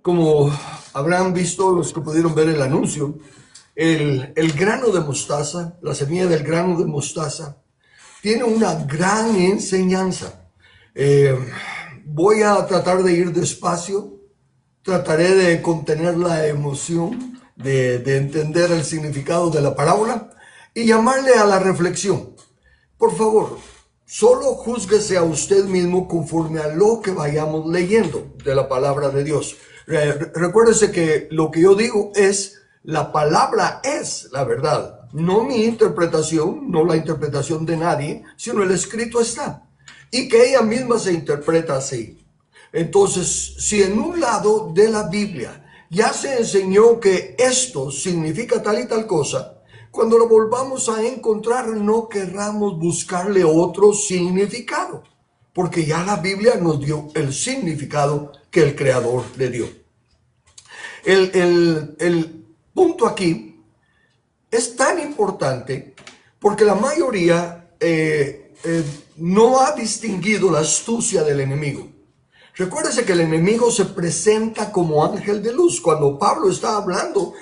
Como habrán visto los que pudieron ver el anuncio, el grano de mostaza, la semilla del grano de mostaza, tiene una gran enseñanza. Eh, Voy a tratar de ir despacio, trataré de contener la emoción, de entender el significado de la parábola y llamarle a la reflexión. Por favor, solo júzguese a usted mismo conforme a lo que vayamos leyendo de la palabra de Dios. Recuérdese que lo que yo digo es, la palabra es la verdad. No mi interpretación, no la interpretación de nadie, sino el escrito está. Y que ella misma se interpreta así. Entonces, si en un lado de la Biblia ya se enseñó que esto significa tal y tal cosa, cuando lo volvamos a encontrar no querramos buscarle otro significado, porque ya la Biblia nos dio el significado que el Creador le dio. El punto aquí es tan importante porque la mayoría no ha distinguido la astucia del enemigo. Recuérdese que el enemigo se presenta como ángel de luz. Cuando Pablo está hablando,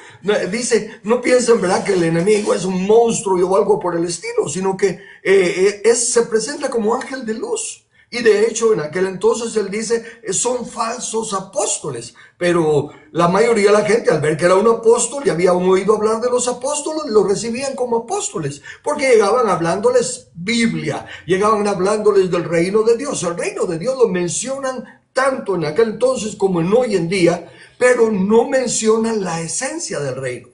dice, no piensen, ¿verdad?, que el enemigo es un monstruo o algo por el estilo, sino que se presenta como ángel de luz. Y de hecho, en aquel entonces él dice, son falsos apóstoles. Pero la mayoría de la gente, al ver que era un apóstol y habían oído hablar de los apóstoles, lo recibían como apóstoles. Porque llegaban hablándoles Biblia, llegaban hablándoles del reino de Dios. El reino de Dios lo mencionan tanto en aquel entonces como en hoy en día, pero no mencionan la esencia del reino.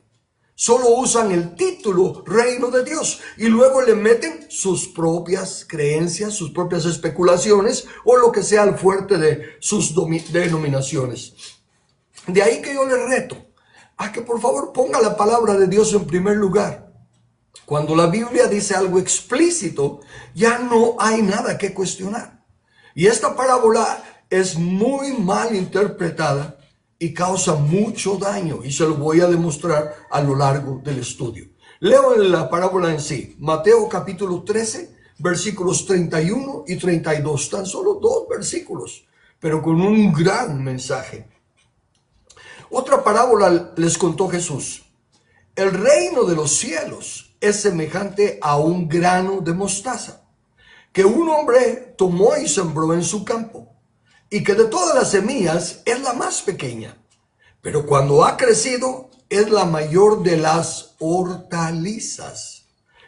Solo usan el título reino de Dios y luego le meten sus propias creencias, sus propias especulaciones o lo que sea el fuerte de sus denominaciones. De ahí que yo le reto a que por favor ponga la palabra de Dios en primer lugar. Cuando la Biblia dice algo explícito, ya no hay nada que cuestionar. Y esta parábola es muy mal interpretada y causa mucho daño, y se lo voy a demostrar a lo largo del estudio. Leo la parábola en sí, Mateo capítulo 13, versículos 31 y 32, tan solo 2 versículos, pero con un gran mensaje. Otra parábola les contó Jesús. El reino de los cielos es semejante a un grano de mostaza, que un hombre tomó y sembró en su campo, y que de todas las semillas es la más pequeña, pero cuando ha crecido es la mayor de las hortalizas,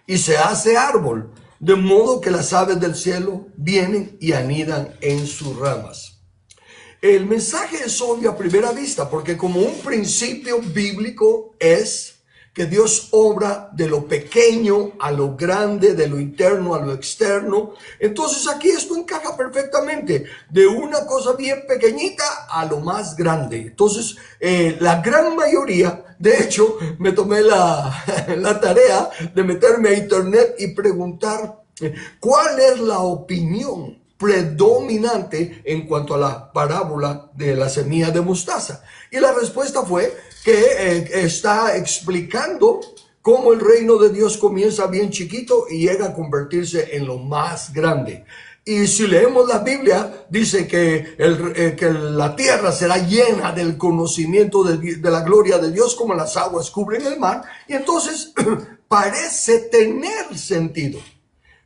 y se hace árbol, de modo que las aves del cielo vienen y anidan en sus ramas. El mensaje es obvio a primera vista, porque como un principio bíblico es que Dios obra de lo pequeño a lo grande, de lo interno a lo externo. Entonces aquí esto encaja perfectamente, de una cosa bien pequeñita a lo más grande. Entonces la gran mayoría, de hecho, me tomé la tarea de meterme a internet y preguntar cuál es la opinión predominante en cuanto a la parábola de la semilla de mostaza. Y la respuesta fue que está explicando cómo el reino de Dios comienza bien chiquito y llega a convertirse en lo más grande. Y si leemos la Biblia, dice que la tierra será llena del conocimiento de la gloria de Dios como las aguas cubren el mar. Y entonces parece tener sentido.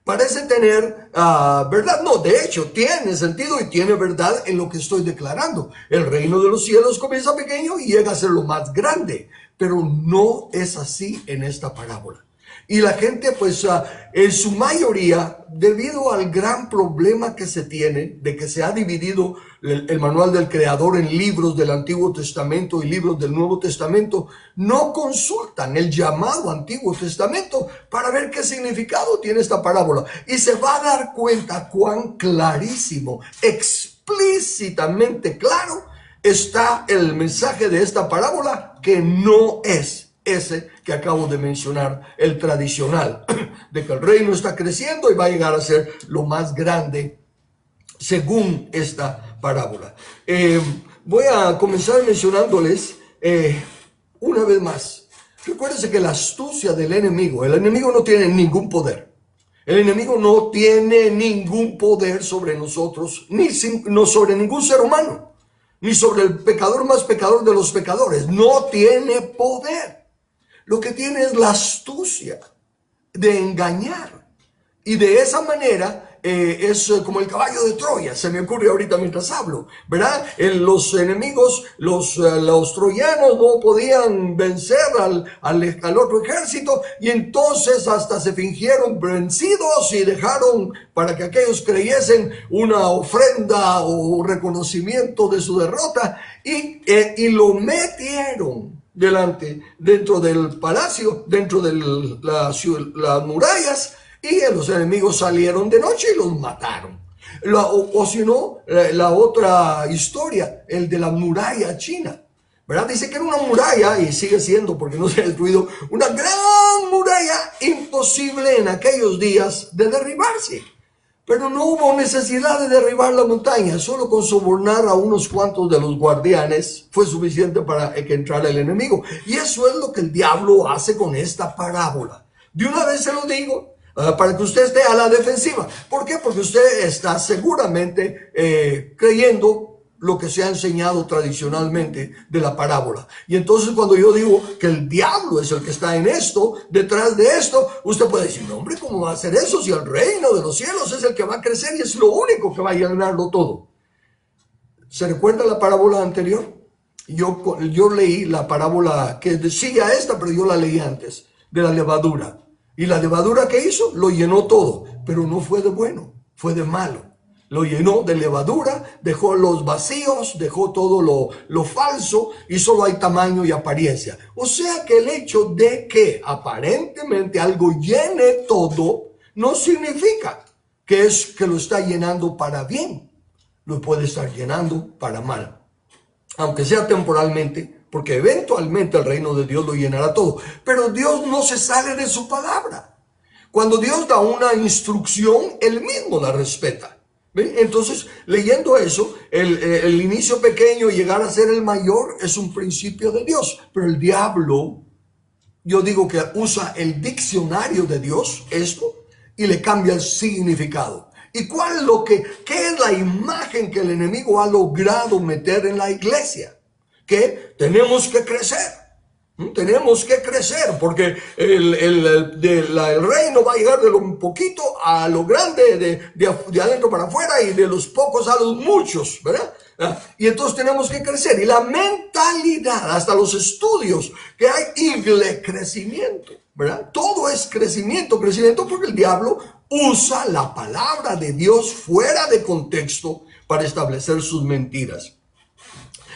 Parece tener verdad. No, de hecho, tiene sentido y tiene verdad en lo que estoy declarando. El reino de los cielos comienza pequeño y llega a ser lo más grande. Pero no es así en esta parábola. Y la gente, pues, en su mayoría, debido al gran problema que se tiene de que se ha dividido el manual del Creador en libros del Antiguo Testamento y libros del Nuevo Testamento, no consultan el llamado Antiguo Testamento para ver qué significado tiene esta parábola. Y se va a dar cuenta cuán clarísimo, explícitamente claro, está el mensaje de esta parábola, que no es ese que acabo de mencionar, el tradicional, de que el reino está creciendo y va a llegar a ser lo más grande según esta parábola. Voy a comenzar mencionándoles una vez más. Recuérdense que la astucia del enemigo, el enemigo no tiene ningún poder. El enemigo no tiene ningún poder sobre nosotros, ni sobre ningún ser humano. ni sobre el pecador más pecador de los pecadores. No tiene poder. Lo que tiene es la astucia de engañar. Y de esa manera es como el caballo de Troya, se me ocurre ahorita mientras hablo, ¿verdad? Los enemigos, los troyanos no podían vencer al otro ejército, y entonces hasta se fingieron vencidos y dejaron para que aquellos creyesen una ofrenda o reconocimiento de su derrota, y lo metieron dentro del palacio, dentro de las murallas, y los enemigos salieron de noche y los mataron. O si no, la otra historia, el de la muralla china, ¿verdad? Dice que era una muralla, y sigue siendo porque no se ha destruido, una gran muralla imposible en aquellos días de derribarse. Pero no hubo necesidad de derribar la montaña, solo con sobornar a unos cuantos de los guardianes fue suficiente para que entrara el enemigo. Y eso es lo que el diablo hace con esta parábola. De una vez se lo digo, para que usted esté a la defensiva. ¿Por qué? Porque usted está seguramente creyendo lo que se ha enseñado tradicionalmente de la parábola. Y entonces cuando yo digo que el diablo es el que está en esto, detrás de esto, usted puede decir, no, hombre, ¿cómo va a ser eso si el reino de los cielos es el que va a crecer y es lo único que va a llenarlo todo? ¿Se recuerda la parábola anterior? Yo leí la parábola que decía esta, pero yo la leí antes, de la levadura. Y la levadura que hizo, lo llenó todo, pero no fue de bueno, fue de malo. Lo llenó de levadura, dejó los vacíos, dejó todo lo falso, y solo hay tamaño y apariencia. O sea que el hecho de que aparentemente algo llene todo, no significa que lo está llenando para bien. Lo puede estar llenando para mal, aunque sea temporalmente, porque eventualmente el reino de Dios lo llenará todo. Pero Dios no se sale de su palabra. Cuando Dios da una instrucción, Él mismo la respeta. ¿Ven? Entonces, leyendo eso, el inicio pequeño y llegar a ser el mayor es un principio de Dios. Pero el diablo, yo digo que usa el diccionario de Dios, esto, y le cambia el significado. ¿Y qué es la imagen que el enemigo ha logrado meter en la iglesia? Que tenemos que crecer. Tenemos que crecer porque el reino va a llegar de lo poquito a lo grande, de adentro para afuera, y de los pocos a los muchos, ¿verdad? Y entonces tenemos que crecer. Y la mentalidad, hasta los estudios que hay, crecimiento, ¿verdad? Todo es crecimiento porque el diablo usa la palabra de Dios fuera de contexto para establecer sus mentiras.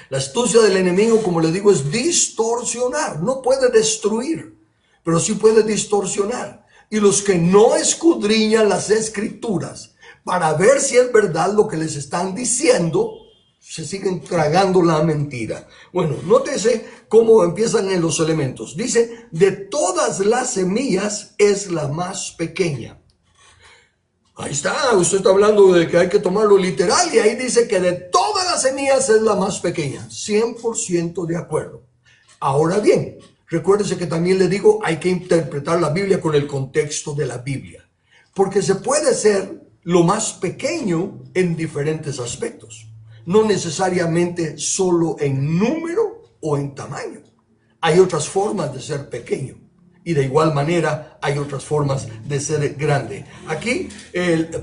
La astucia del enemigo, como le digo, es distorsionar. No puede destruir, pero sí puede distorsionar. Y los que no escudriñan las escrituras para ver si es verdad lo que les están diciendo, se siguen tragando la mentira. Bueno, nótese cómo empiezan en los elementos. Dice, de todas las semillas es la más pequeña. Ahí está, usted está hablando de que hay que tomarlo literal, y ahí dice que de todas las semillas es la más pequeña. 100% de acuerdo. Ahora bien, recuérdese que también le digo, hay que interpretar la Biblia con el contexto de la Biblia. Porque se puede ser lo más pequeño en diferentes aspectos. No necesariamente solo en número o en tamaño. Hay otras formas de ser pequeño. Y de igual manera hay otras formas de ser grande. Aquí,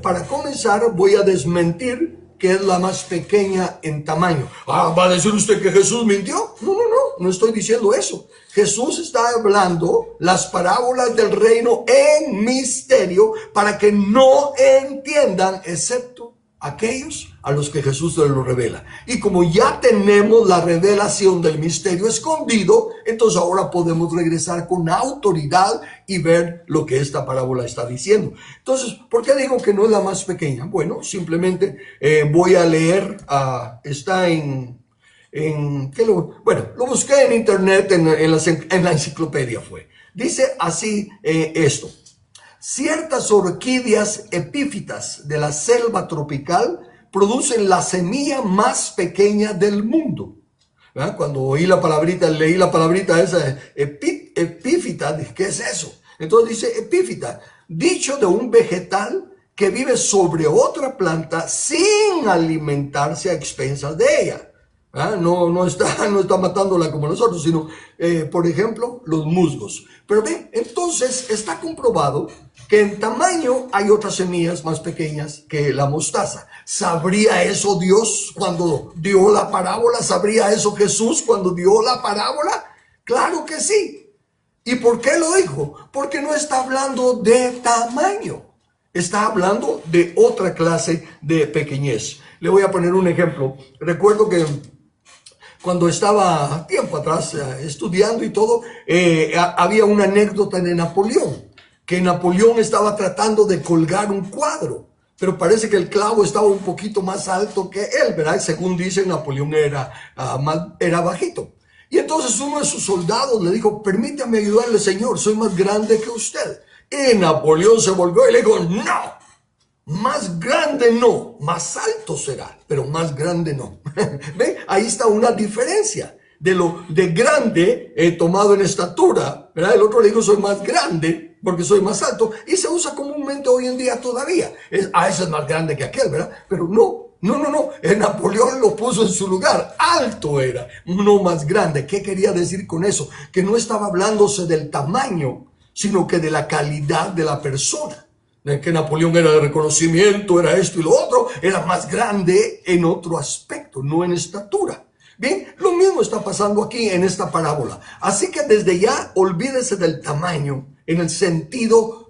para comenzar, voy a desmentir que es la más pequeña en tamaño. ¿Va a decir usted que Jesús mintió? No estoy diciendo eso. Jesús está hablando las parábolas del reino en misterio para que no entiendan, excepto aquellos a los que Jesús se lo revela. Y como ya tenemos la revelación del misterio escondido, entonces ahora podemos regresar con autoridad y ver lo que esta parábola está diciendo. Entonces, ¿por qué digo que no es la más pequeña? Bueno, simplemente voy a leer, está lo busqué en internet, en la enciclopedia fue. Dice así esto. Ciertas orquídeas epífitas de la selva tropical producen la semilla más pequeña del mundo. ¿Verdad? Cuando leí la palabrita esa, epífita, dije, ¿qué es eso? Entonces dice epífita, dicho de un vegetal que vive sobre otra planta sin alimentarse a expensas de ella. No está matándola como nosotros, sino, por ejemplo, los musgos. Pero ve, entonces está comprobado que en tamaño hay otras semillas más pequeñas que la mostaza. ¿Sabría eso Dios cuando dio la parábola? ¿Sabría eso Jesús cuando dio la parábola? Claro que sí. ¿Y por qué lo dijo? Porque no está hablando de tamaño. Está hablando de otra clase de pequeñez. Le voy a poner un ejemplo. Recuerdo que cuando estaba tiempo atrás estudiando y todo, había una anécdota de Napoleón, que Napoleón estaba tratando de colgar un cuadro, pero parece que el clavo estaba un poquito más alto que él, ¿verdad? Según dicen, Napoleón era bajito. Y entonces uno de sus soldados le dijo, permítame ayudarle, señor, soy más grande que usted. Y Napoleón se volvió y le dijo, no, más grande no, más alto será, pero más grande no. ¿Ve? Ahí está una diferencia de lo de grande tomado en estatura, ¿verdad? El otro le dijo, soy más grande porque soy más alto, y se usa comúnmente hoy en día todavía. Ese es más grande que aquel, ¿verdad? Pero no. Napoleón lo puso en su lugar. Alto era, no más grande. ¿Qué quería decir con eso? Que no estaba hablándose del tamaño, sino que de la calidad de la persona. Que Napoleón era de reconocimiento, era esto y lo otro, era más grande en otro aspecto, no en estatura. Bien, lo mismo está pasando aquí en esta parábola. Así que desde ya olvídese del tamaño en el sentido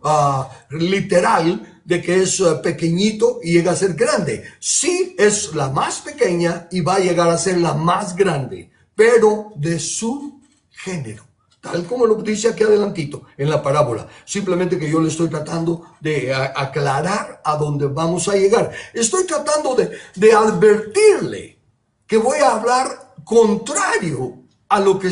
literal de que es pequeñito y llega a ser grande. Sí, es la más pequeña y va a llegar a ser la más grande, pero de su género. Tal como lo dice aquí adelantito en la parábola. Simplemente que yo le estoy tratando de aclarar a dónde vamos a llegar. Estoy tratando de advertirle que voy a hablar contrario a lo que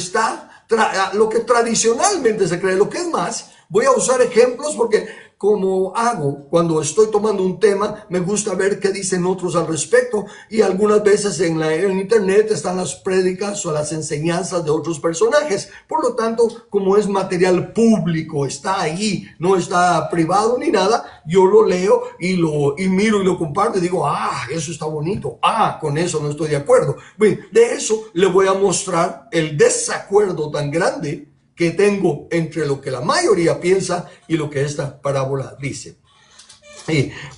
a lo que tradicionalmente se cree. Lo que es más, voy a usar ejemplos porque, como hago cuando estoy tomando un tema, me gusta ver qué dicen otros al respecto, y algunas veces en internet están las prédicas o las enseñanzas de otros personajes. Por lo tanto, como es material público, está ahí, no está privado ni nada, yo lo leo y miro y lo comparto y digo, eso está bonito, con eso no estoy de acuerdo. Bueno, de eso le voy a mostrar el desacuerdo tan grande que tengo entre lo que la mayoría piensa y lo que esta parábola dice.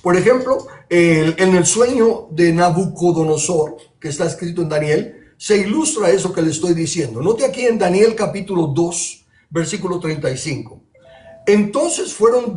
Por ejemplo, en el sueño de Nabucodonosor, que está escrito en Daniel, se ilustra eso que le estoy diciendo. Note aquí en Daniel capítulo 2, versículo 35. Entonces fueron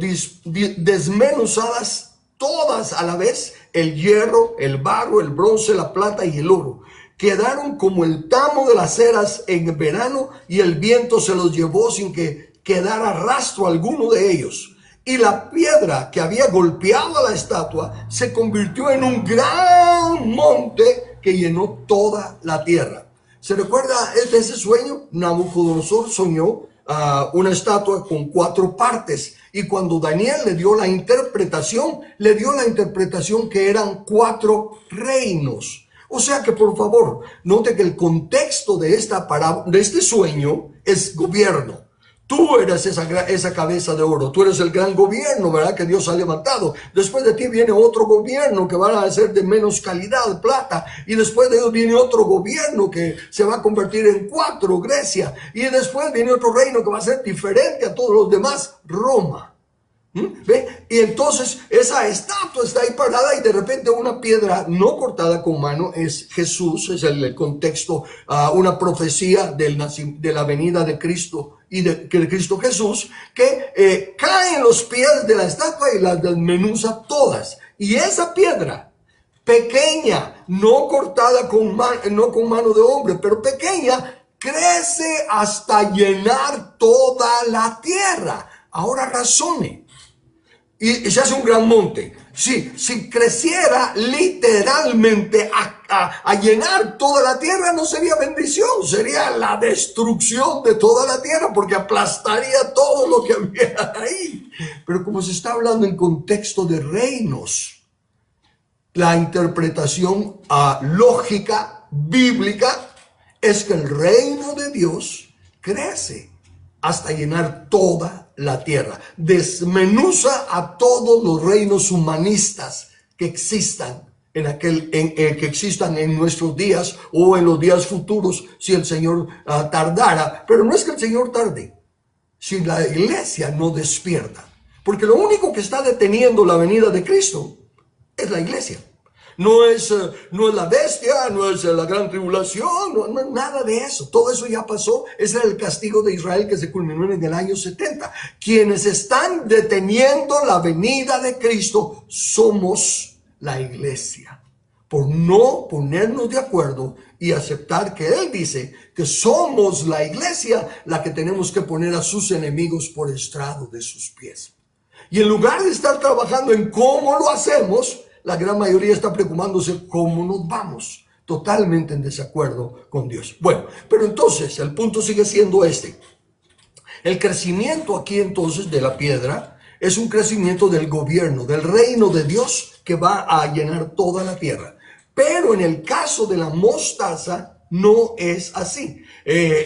desmenuzadas todas a la vez, el hierro, el barro, el bronce, la plata y el oro. Quedaron como el tamo de las eras en verano, y el viento se los llevó sin que quedara rastro alguno de ellos. Y la piedra que había golpeado a la estatua se convirtió en un gran monte que llenó toda la tierra. ¿Se recuerda de ese sueño? Nabucodonosor soñó una estatua con 4 partes. Y cuando Daniel le dio la interpretación que eran 4 reinos. O sea que, por favor, note que el contexto de este sueño es gobierno. Tú eres esa cabeza de oro, tú eres el gran gobierno, ¿verdad? Que Dios ha levantado. Después de ti viene otro gobierno que va a ser de menos calidad, plata. Y después de ellos viene otro gobierno que se va a convertir en 4, Grecia. Y después viene otro reino que va a ser diferente a todos los demás, Roma. ¿Ve? Y entonces esa estatua está ahí parada, y de repente una piedra no cortada con mano, es Jesús, es el contexto, una profecía de la venida de Cristo y de Cristo Jesús, que cae en los pies de la estatua y las desmenuza todas. Y esa piedra pequeña, no cortada no con mano de hombre, pero pequeña, crece hasta llenar toda la tierra. Ahora razone. Y se hace un gran monte. Si creciera literalmente a llenar toda la tierra, no sería bendición, sería la destrucción de toda la tierra, porque aplastaría todo lo que había ahí. Pero como se está hablando en contexto de reinos, la interpretación lógica, bíblica, es que el reino de Dios crece hasta llenar toda la tierra. Desmenuza a todos los reinos humanistas que existan en que existan en nuestros días o en los días futuros si el Señor tardara. Pero no es que el Señor tarde, si la iglesia no despierta. Porque lo único que está deteniendo la venida de Cristo es la iglesia. No es la bestia, no es la gran tribulación, no es nada de eso. Todo eso ya pasó. Ese era el castigo de Israel que se culminó en el año 70. Quienes están deteniendo la venida de Cristo somos la iglesia, por no ponernos de acuerdo y aceptar que Él dice que somos la iglesia la que tenemos que poner a sus enemigos por estrado de sus pies. Y en lugar de estar trabajando en cómo lo hacemos, la gran mayoría está preocupándose cómo nos vamos, totalmente en desacuerdo con Dios. Bueno, pero entonces el punto sigue siendo este. El crecimiento aquí entonces de la piedra es un crecimiento del gobierno, del reino de Dios que va a llenar toda la tierra. Pero en el caso de la mostaza no es así.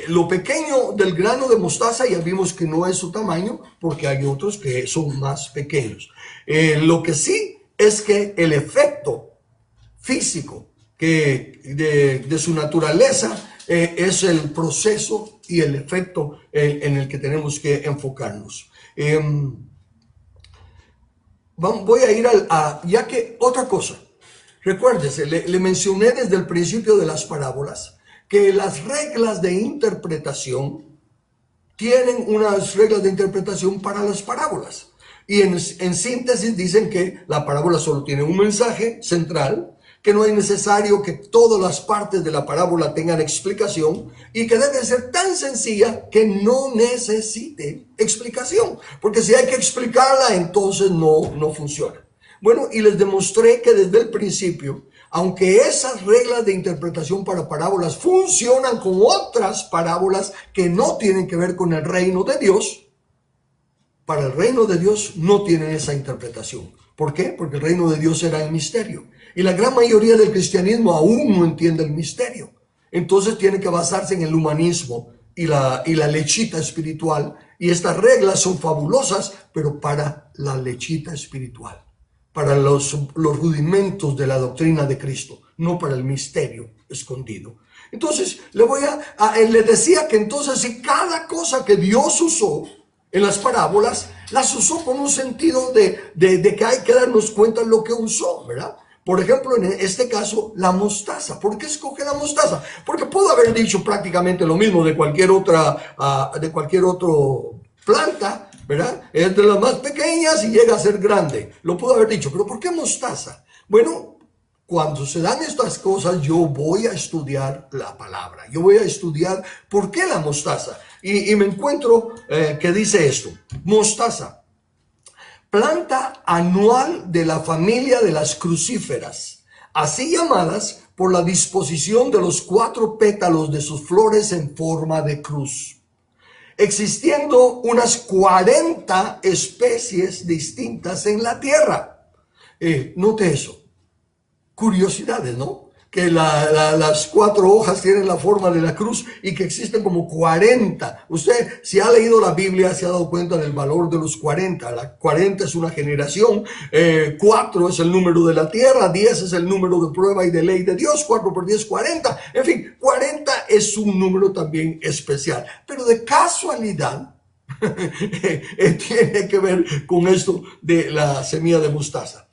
Lo pequeño del grano de mostaza ya vimos que no es su tamaño, porque hay otros que son más pequeños. Lo que sí es que el efecto físico de su naturaleza es el proceso y el efecto en el que tenemos que enfocarnos. Voy a ir ya que otra cosa. Recuérdese, le mencioné desde el principio de las parábolas que las reglas de interpretación tienen unas reglas de interpretación para las parábolas. Y en síntesis dicen que la parábola solo tiene un mensaje central, que no es necesario que todas las partes de la parábola tengan explicación y que debe ser tan sencilla que no necesite explicación. Porque si hay que explicarla, entonces no funciona. Bueno, y les demostré que desde el principio, aunque esas reglas de interpretación para parábolas funcionan con otras parábolas que no tienen que ver con el reino de Dios, para el reino de Dios no tienen esa interpretación. ¿Por qué? Porque el reino de Dios era el misterio. Y la gran mayoría del cristianismo aún no entiende el misterio. Entonces tiene que basarse en el humanismo y la lechita espiritual. Y estas reglas son fabulosas, pero para la lechita espiritual, para los rudimentos de la doctrina de Cristo, no para el misterio escondido. Entonces, le decía que entonces si cada cosa que Dios usó en las parábolas, las usó con un sentido de que hay que darnos cuenta de lo que usó, ¿verdad? Por ejemplo, en este caso, la mostaza. ¿Por qué escoge la mostaza? Porque pudo haber dicho prácticamente lo mismo de cualquier otra planta, ¿verdad? Es de las más pequeñas y llega a ser grande. Lo pudo haber dicho, pero ¿por qué mostaza? Bueno, cuando se dan estas cosas, yo voy a estudiar la palabra. Yo voy a estudiar por qué la mostaza. Y me encuentro que dice esto: mostaza, planta anual de la familia de las crucíferas, así llamadas por la disposición de los 4 pétalos de sus flores en forma de cruz, existiendo unas 40 especies distintas en la tierra. Note eso. Curiosidades, ¿no? Que las 4 hojas tienen la forma de la cruz y que existen como 40. Usted, si ha leído la Biblia, se ha dado cuenta del valor de los 40. La 40 es una generación, 4 es el número de la tierra, 10 es el número de prueba y de ley de Dios, 4 por 10, 40. En fin, 40 es un número también especial. Pero de casualidad, tiene que ver con esto de la semilla de mostaza.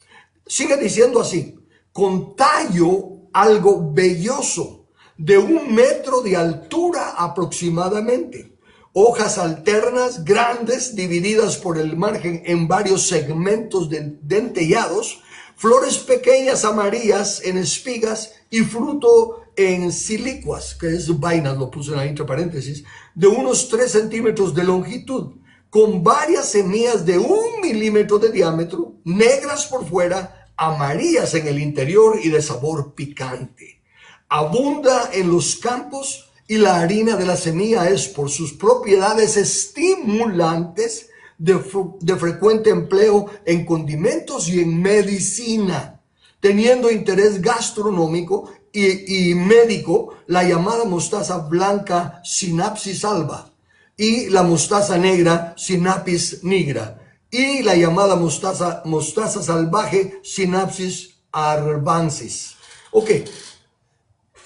Sigue diciendo así: con tallo algo velloso, de 1 metro de altura aproximadamente, hojas alternas, grandes, divididas por el margen en varios segmentos dentellados, flores pequeñas amarillas en espigas y fruto en silicuas, que es vainas, lo puse ahí entre paréntesis, de unos 3 centímetros de longitud, con varias semillas de 1 milímetro de diámetro, negras por fuera, amarillas en el interior y de sabor picante. Abunda en los campos y la harina de la semilla es, por sus propiedades estimulantes, de frecuente empleo en condimentos y en medicina, teniendo interés gastronómico y médico. La llamada mostaza blanca, Sinapis alba, y la mostaza negra, Sinapis nigra, y la llamada mostaza salvaje, Sinapis arbances. Ok,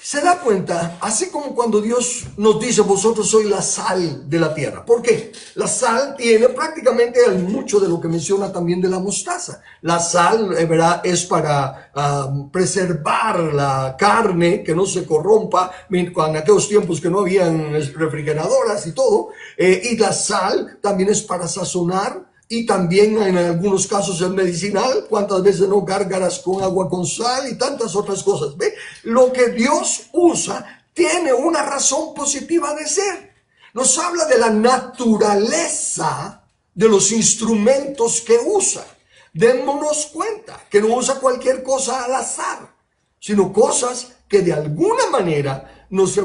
se da cuenta, así como cuando Dios nos dice, vosotros sois la sal de la tierra. ¿Por qué? La sal tiene prácticamente mucho de lo que menciona también de la mostaza. La sal, ¿verdad?, es para preservar la carne, que no se corrompa, en aquellos tiempos que no habían refrigeradoras y todo. Y la sal también es para sazonar. Y también en algunos casos es medicinal. ¿Cuántas veces no gárgaras con agua con sal y tantas otras cosas? ¿Ve? Lo que Dios usa tiene una razón positiva de ser. Nos habla de la naturaleza de los instrumentos que usa. Démonos cuenta que no usa cualquier cosa al azar, sino cosas que de alguna manera nos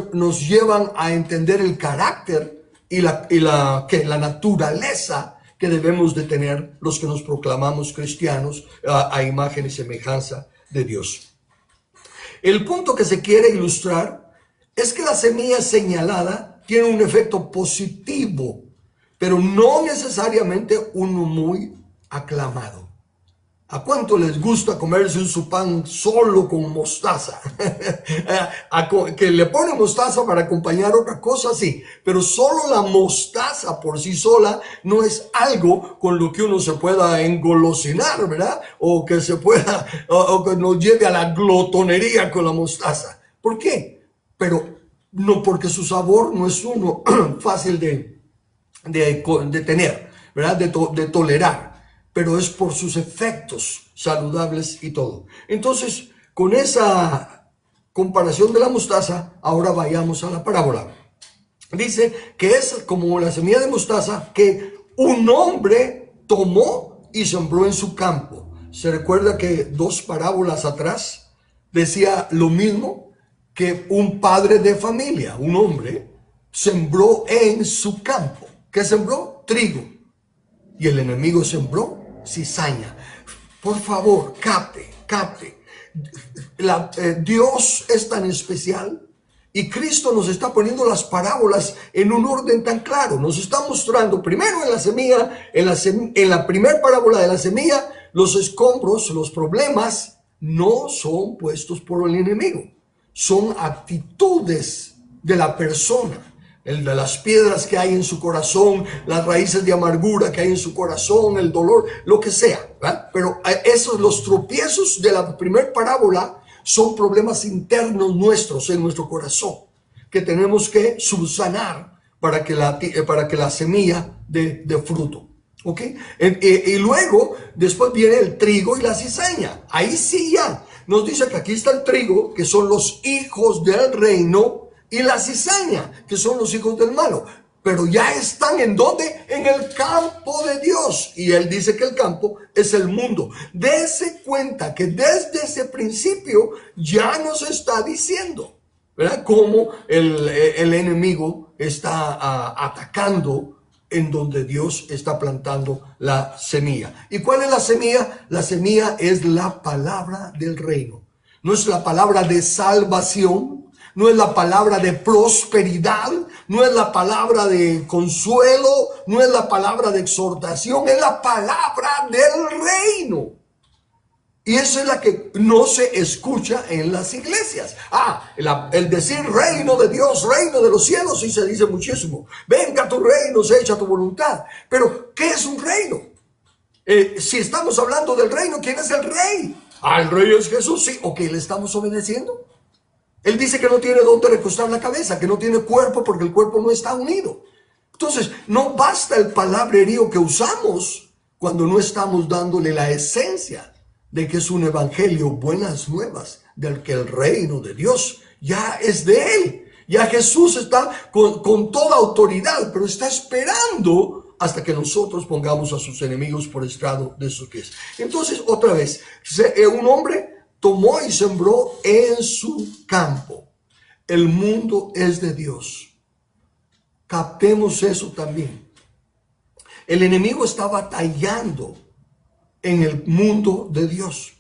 llevan a entender el carácter y la naturaleza que debemos de tener los que nos proclamamos cristianos a imagen y semejanza de Dios. El punto que se quiere ilustrar es que la semilla señalada tiene un efecto positivo, pero no necesariamente uno muy aclamado. ¿A cuánto les gusta comerse su pan solo con mostaza? Que le ponen mostaza para acompañar otra cosa, sí. Pero solo la mostaza por sí sola no es algo con lo que uno se pueda engolosinar, ¿verdad? O que se pueda, o que nos lleve a la glotonería con la mostaza. ¿Por qué? Pero no, porque su sabor no es uno fácil de tener, ¿verdad? De tolerar. Pero es por sus efectos saludables y todo. Entonces, con esa comparación de la mostaza, ahora vayamos a la parábola. Dice que es como la semilla de mostaza que un hombre tomó y sembró en su campo. Se recuerda que 2 parábolas atrás decía lo mismo, que un padre de familia, un hombre, sembró en su campo. ¿Qué sembró? Trigo. Y el enemigo sembró cizaña. Por favor, capte. Dios es tan especial y Cristo nos está poniendo las parábolas en un orden tan claro. Nos está mostrando primero en la semilla, en la primera parábola de la semilla, los escombros, los problemas no son puestos por el enemigo. Son actitudes de la persona. El de las piedras que hay en su corazón, las raíces de amargura que hay en su corazón, el dolor, lo que sea, ¿verdad? Pero esos, los tropiezos de la primera parábola son problemas internos nuestros en nuestro corazón que tenemos que subsanar para que la semilla dé fruto. ¿Ok? Y luego, después viene el trigo y la cizaña. Ahí sí ya nos dice que aquí está el trigo, que son los hijos del reino, y la cizaña, que son los hijos del malo. Pero ya están ¿en dónde? En el campo de Dios. Y él dice que el campo es el mundo. Dese cuenta que desde ese principio ya nos está diciendo, ¿verdad?, cómo el enemigo está atacando en donde Dios está plantando la semilla. ¿Y cuál es la semilla? La semilla es la palabra del reino. No es la palabra de salvación, no es la palabra de prosperidad, no es la palabra de consuelo, no es la palabra de exhortación, es la palabra del reino. Y esa es la que no se escucha en las iglesias. El decir reino de Dios, reino de los cielos, sí se dice muchísimo. Venga tu reino, se echa tu voluntad. Pero, ¿qué es un reino? Si estamos hablando del reino, ¿quién es el rey? El rey es Jesús, sí. Ok, ¿le estamos obedeciendo? Él dice que no tiene dónde recostar la cabeza, que no tiene cuerpo porque el cuerpo no está unido. Entonces, no basta el palabrerío que usamos cuando no estamos dándole la esencia de que es un evangelio, buenas nuevas, del que el reino de Dios ya es de él. Ya Jesús está con toda autoridad, pero está esperando hasta que nosotros pongamos a sus enemigos por estrado de sus pies. Entonces, otra vez, un hombre tomó y sembró en su campo. El mundo es de Dios. Captemos eso también. El enemigo está batallando en el mundo de Dios.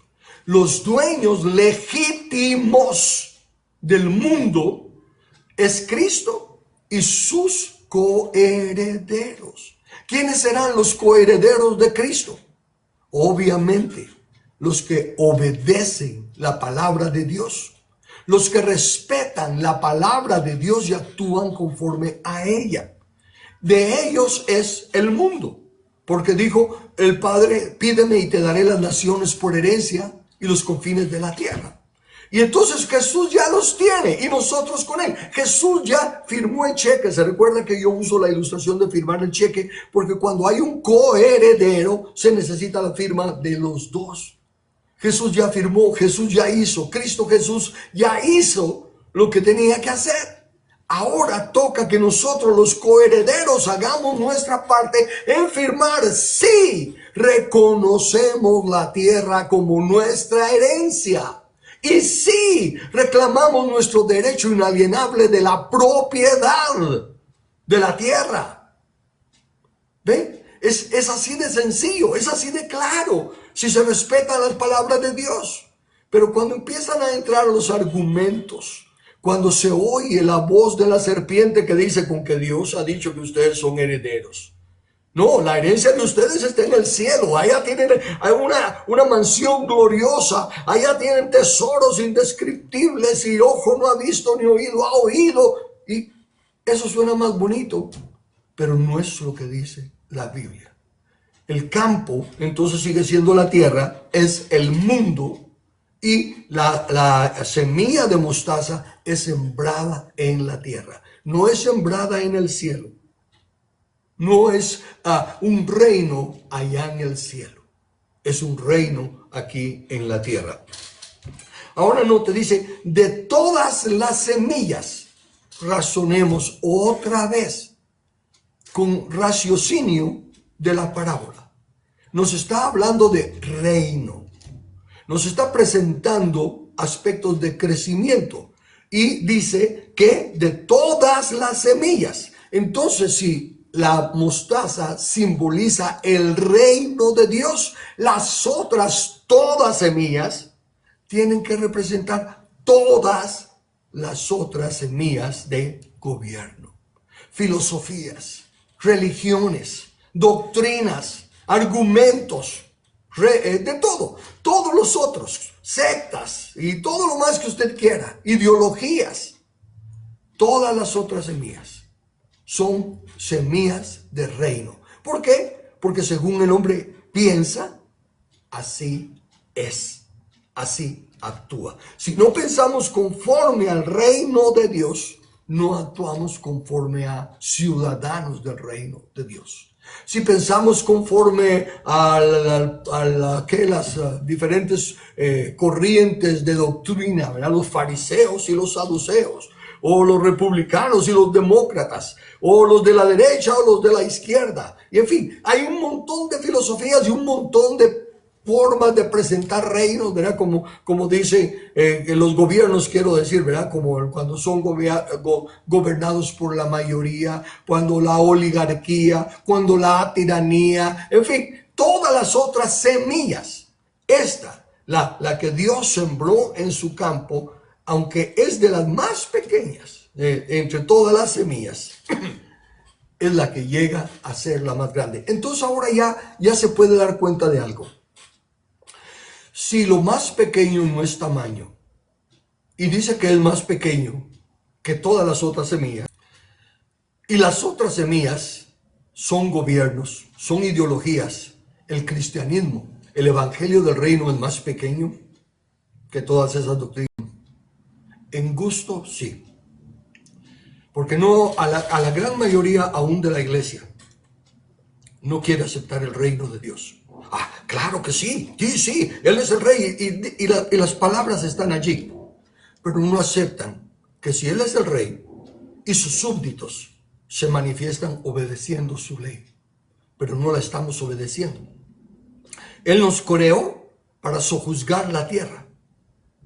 Los dueños legítimos del mundo es Cristo y sus coherederos. ¿Quiénes serán los coherederos de Cristo? Obviamente, los que obedecen la palabra de Dios, los que respetan la palabra de Dios y actúan conforme a ella. De ellos es el mundo, porque dijo el Padre: pídeme y te daré las naciones por herencia y los confines de la tierra. Y entonces Jesús ya los tiene y nosotros con él. Jesús ya firmó el cheque. Se recuerda que yo uso la ilustración de firmar el cheque porque cuando hay un coheredero se necesita la firma de los dos. Jesús ya firmó, Jesús ya hizo, Cristo Jesús ya hizo lo que tenía que hacer. Ahora toca que nosotros los coherederos hagamos nuestra parte en firmar. Sí, reconocemos la tierra como nuestra herencia. Y sí, reclamamos nuestro derecho inalienable de la propiedad de la tierra. ¿Ven? Es así de sencillo, es así de claro, si se respetan las palabras de Dios. Pero cuando empiezan a entrar los argumentos, cuando se oye la voz de la serpiente que dice: con que Dios ha dicho que ustedes son herederos. No, la herencia de ustedes está en el cielo. Allá tienen una mansión gloriosa. Allá tienen tesoros indescriptibles y ojo no ha visto ni oído ha oído. Y eso suena más bonito, pero no es lo que dice la Biblia. El campo, entonces, sigue siendo la tierra, es el mundo, y la semilla de mostaza es sembrada en la tierra. No es sembrada en el cielo. No es un reino allá en el cielo. Es un reino aquí en la tierra. Ahora no te dice: de todas las semillas. Razonemos otra vez con raciocinio de la parábola. Nos está hablando de reino. Nos está presentando aspectos de crecimiento. Y dice que de todas las semillas. Entonces, si la mostaza simboliza el reino de Dios, las otras todas semillas tienen que representar todas las otras semillas de gobierno, filosofías, religiones, doctrinas, argumentos, de todo, todos los otros, sectas y todo lo más que usted quiera, ideologías, todas las otras semillas son semillas de reino. ¿Por qué? Porque según el hombre piensa, así es, así actúa. Si no pensamos conforme al reino de Dios, no actuamos conforme a ciudadanos del reino de Dios. Si pensamos conforme a las diferentes corrientes de doctrina, ¿verdad? Los fariseos y los saduceos, o los republicanos y los demócratas, o los de la derecha o los de la izquierda. Y en fin, hay un montón de filosofías y un montón de formas de presentar reinos, ¿verdad? Como dicen los gobiernos, quiero decir, ¿verdad? Como cuando son gobernados por la mayoría, cuando la oligarquía, cuando la tiranía, en fin, todas las otras semillas. Esta, la que Dios sembró en su campo, aunque es de las más pequeñas entre todas las semillas, es la que llega a ser la más grande. Entonces ahora ya se puede dar cuenta de algo. Si lo más pequeño no es tamaño, y dice que es más pequeño que todas las otras semillas, y las otras semillas son gobiernos, son ideologías, el cristianismo, el evangelio del reino es más pequeño que todas esas doctrinas. En gusto, sí. Porque no, a la gran mayoría aún de la iglesia no quiere aceptar el reino de Dios. Ah, claro que sí, sí, Él es el rey y las palabras están allí. Pero no aceptan que si Él es el rey y sus súbditos se manifiestan obedeciendo su ley, pero no la estamos obedeciendo. Él nos creó para sojuzgar la tierra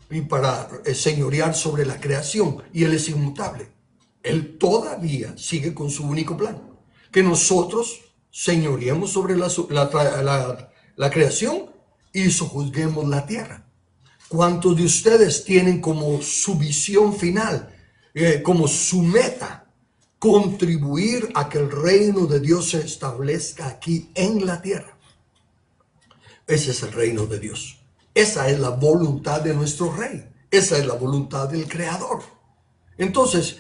y para señorear sobre la creación, y Él es inmutable. Él todavía sigue con su único plan, que nosotros señoreemos sobre la creación y sojuzguemos la tierra. ¿Cuántos de ustedes tienen como su visión final, como su meta, contribuir a que el reino de Dios se establezca aquí en la tierra? Ese es el reino de Dios. Esa es la voluntad de nuestro Rey. Esa es la voluntad del Creador. Entonces,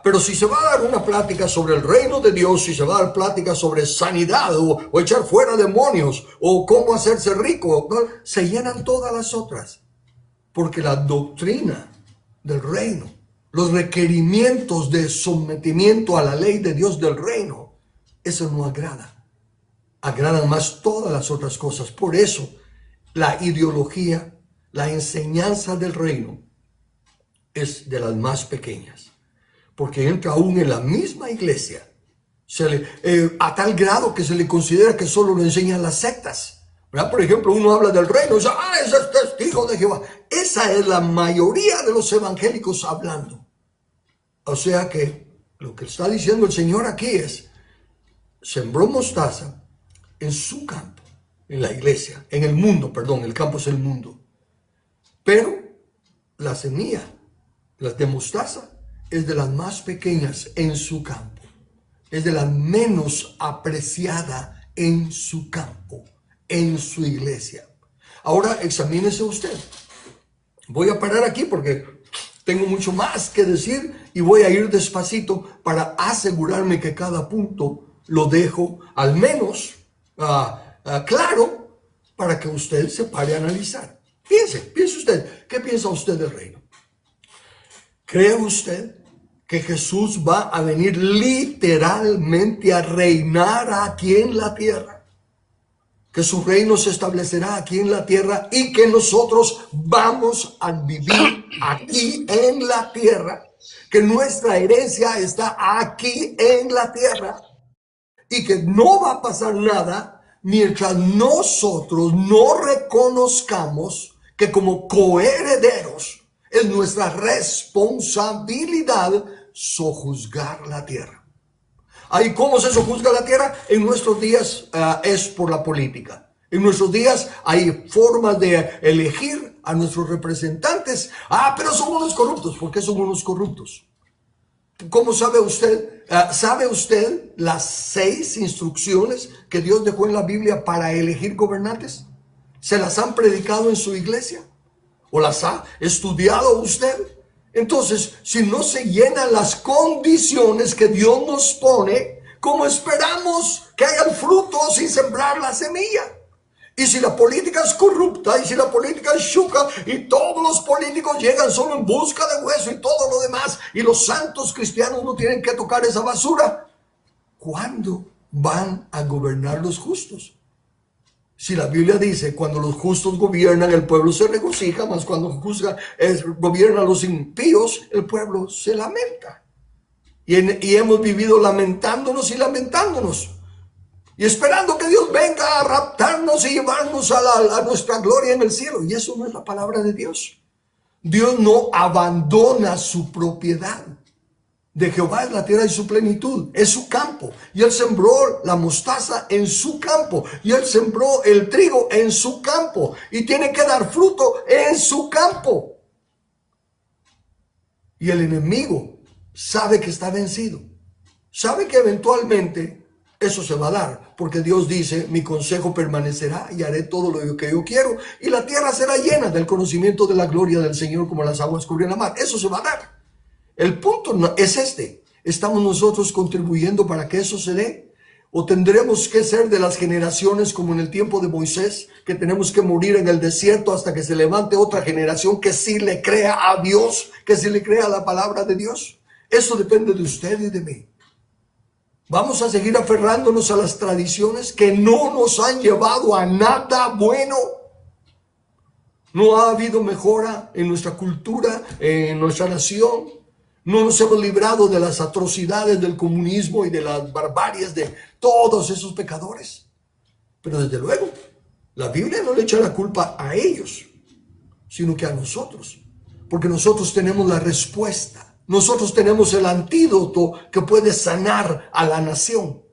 pero si se va a dar una plática sobre el reino de Dios, si se va a dar plática sobre sanidad o echar fuera demonios o cómo hacerse rico, ¿no?, se llenan todas las otras. Porque la doctrina del reino, los requerimientos de sometimiento a la ley de Dios del reino, eso no agrada. Agradan más todas las otras cosas. Por eso, la ideología, la enseñanza del reino es de las más pequeñas. Porque entra aún en la misma iglesia, a tal grado que se le considera que solo lo enseñan las sectas, ¿verdad? Por ejemplo, uno habla del reino y dice, ese es testigo de Jehová. Esa es la mayoría de los evangélicos hablando. O sea que lo que está diciendo el Señor aquí es, sembró mostaza en su campo, en la iglesia, en el mundo, perdón, el campo es el mundo. Pero la semilla, las de mostaza, es de las más pequeñas en su campo. Es de la menos apreciada en su campo, en su iglesia. Ahora examínese usted. Voy a parar aquí porque tengo mucho más que decir y voy a ir despacito para asegurarme que cada punto lo dejo al menos claro para que usted se pare a analizar. Piense usted, ¿qué piensa usted del reino? ¿Cree usted que Jesús va a venir literalmente a reinar aquí en la tierra? Que su reino se establecerá aquí en la tierra y que nosotros vamos a vivir aquí en la tierra. Que nuestra herencia está aquí en la tierra. Y que no va a pasar nada mientras nosotros no reconozcamos que como coherederos es nuestra responsabilidad sojuzgar la tierra. ¿Y cómo se sojuzga la tierra? En nuestros días es por la política. En nuestros días hay formas de elegir a nuestros representantes. Pero son unos corruptos. ¿Por qué son unos corruptos? ¿Cómo sabe usted? ¿Sabe usted las 6 instrucciones que Dios dejó en la Biblia para elegir gobernantes? ¿Se las han predicado en su iglesia? ¿O las ha estudiado usted? Entonces, si no se llenan las condiciones que Dios nos pone, ¿cómo esperamos que haya el fruto sin sembrar la semilla? Y si la política es corrupta, y si la política es chuca, y todos los políticos llegan solo en busca de hueso y todo lo demás, y los santos cristianos no tienen que tocar esa basura, ¿cuándo van a gobernar los justos? Si la Biblia dice, cuando los justos gobiernan, el pueblo se regocija, mas cuando gobiernan los impíos, el pueblo se lamenta. Y hemos vivido lamentándonos y lamentándonos. Y esperando que Dios venga a raptarnos y llevarnos a nuestra gloria en el cielo. Y eso no es la palabra de Dios. Dios no abandona su propiedad. De Jehová es la tierra y su plenitud, es su campo. Y Él sembró la mostaza en su campo. Y Él sembró el trigo en su campo. Y tiene que dar fruto en su campo. Y el enemigo sabe que está vencido. Sabe que eventualmente eso se va a dar. Porque Dios dice, mi consejo permanecerá y haré todo lo que yo quiero. Y la tierra será llena del conocimiento de la gloria del Señor como las aguas cubren la mar. Eso se va a dar. El punto es este. ¿Estamos nosotros contribuyendo para que eso se dé? ¿O tendremos que ser de las generaciones como en el tiempo de Moisés, que tenemos que morir en el desierto hasta que se levante otra generación que sí le crea a Dios, que sí le crea a la palabra de Dios? Eso depende de usted y de mí. Vamos a seguir aferrándonos a las tradiciones que no nos han llevado a nada bueno. No ha habido mejora en nuestra cultura, en nuestra nación. No nos hemos librado de las atrocidades del comunismo y de las barbaries de todos esos pecadores. Pero desde luego, la Biblia no le echa la culpa a ellos, sino que a nosotros. Porque nosotros tenemos la respuesta. Nosotros tenemos el antídoto que puede sanar a la nación.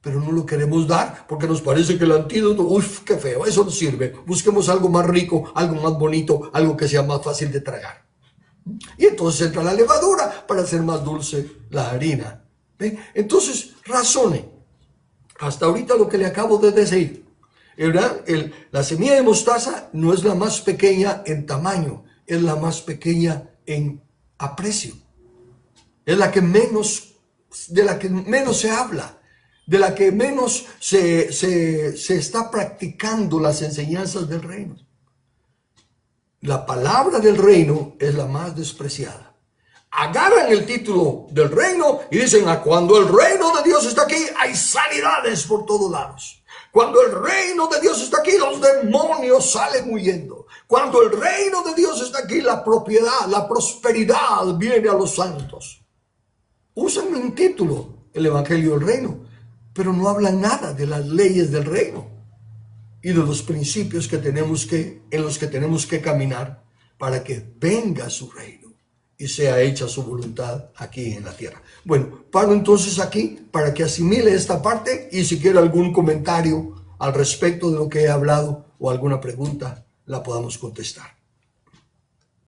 Pero no lo queremos dar porque nos parece que el antídoto, uff, qué feo, eso no sirve. Busquemos algo más rico, algo más bonito, algo que sea más fácil de tragar. Y entonces entra la levadura para hacer más dulce la harina. ¿Ve? Entonces, razone. Hasta ahorita lo que le acabo de decir ¿Verdad? La semilla de mostaza no es la más pequeña en tamaño, es la más pequeña en aprecio. Es la que menos, de la que menos se habla, de la que menos se está practicando las enseñanzas del reino. La palabra del reino es la más despreciada. Agarran el título del reino y dicen, cuando el reino de Dios está aquí, hay sanidades por todos lados. Cuando el reino de Dios está aquí, los demonios salen huyendo. Cuando el reino de Dios está aquí, la propiedad, la prosperidad viene a los santos. Usan un título, el Evangelio del Reino, pero no hablan nada de las leyes del reino y de los principios en los que tenemos que caminar para que venga su reino y sea hecha su voluntad aquí en la tierra. Bueno, paro entonces aquí para que asimile esta parte y si quiere algún comentario al respecto de lo que he hablado o alguna pregunta, la podamos contestar.